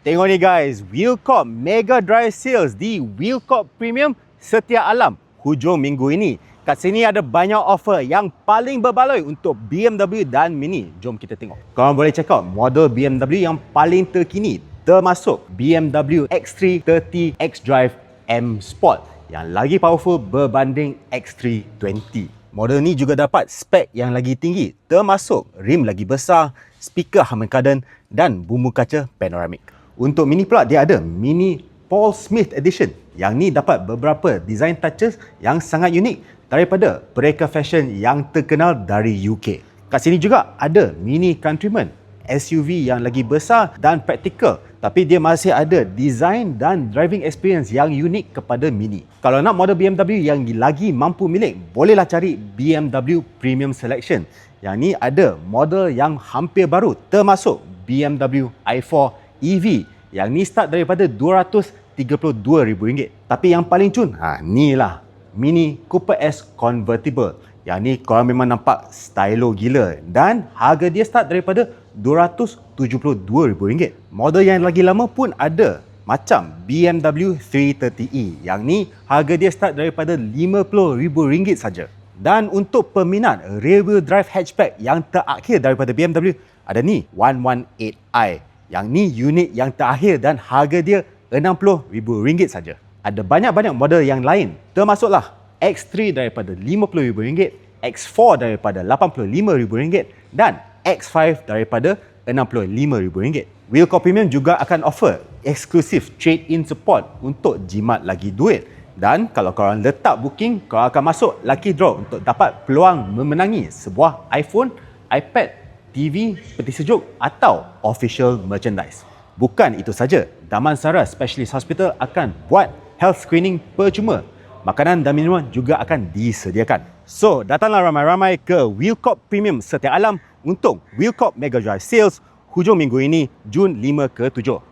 Tengok ni guys, Wheelcorp Mega Drive Sales di Wheelcorp Premium Setia Alam hujung minggu ini. Kat sini ada banyak offer yang paling berbaloi untuk BMW dan Mini. Jom kita tengok. Korang boleh check out model BMW yang paling terkini, termasuk BMW X3 30 xDrive M Sport yang lagi powerful berbanding X3 20. Model ni juga dapat spek yang lagi tinggi, termasuk rim lagi besar, speaker Harman Kardon dan bumbu kaca panoramik. Untuk Mini pula, dia ada Mini Paul Smith Edition. Yang ni dapat beberapa design touches yang sangat unik daripada mereka fashion yang terkenal dari UK. Kat sini juga ada Mini Countryman, SUV yang lagi besar dan praktikal, tapi dia masih ada design dan driving experience yang unik kepada Mini. Kalau nak model BMW yang lagi mampu milik, bolehlah cari BMW Premium Selection. Yang ni ada model yang hampir baru, termasuk BMW i4 EV yang ni start daripada RM232,000. Tapi yang paling cun, ni lah Mini Cooper S Convertible. Yang ni korang memang nampak stylo gila dan harga dia start daripada RM272,000. Model yang lagi lama pun ada, macam BMW 330e. Yang ni harga dia start daripada RM50,000 saja. Dan untuk peminat rear wheel drive hatchback yang terakhir daripada BMW, ada ni 118i. Yang ni unit yang terakhir dan harga dia RM60,000 saja. Ada banyak-banyak model yang lain, termasuklah X3 daripada RM50,000, X4 daripada RM85,000 dan X5 daripada RM65,000. Wheelcorp Premium juga akan offer eksklusif trade-in support untuk jimat lagi duit. Dan kalau korang letak booking, korang akan masuk lucky draw untuk dapat peluang memenangi sebuah iPhone, iPad, TV, peti sejuk atau official merchandise. Bukan itu saja, Damansara Specialist Hospital akan buat health screening percuma. Makanan dan minuman juga akan disediakan. So, datanglah ramai-ramai ke Wheelcorp Premium Setia Alam untuk Wheelcorp Mega Drive Sales hujung minggu ini, Jun 5 ke 7.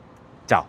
Ciao.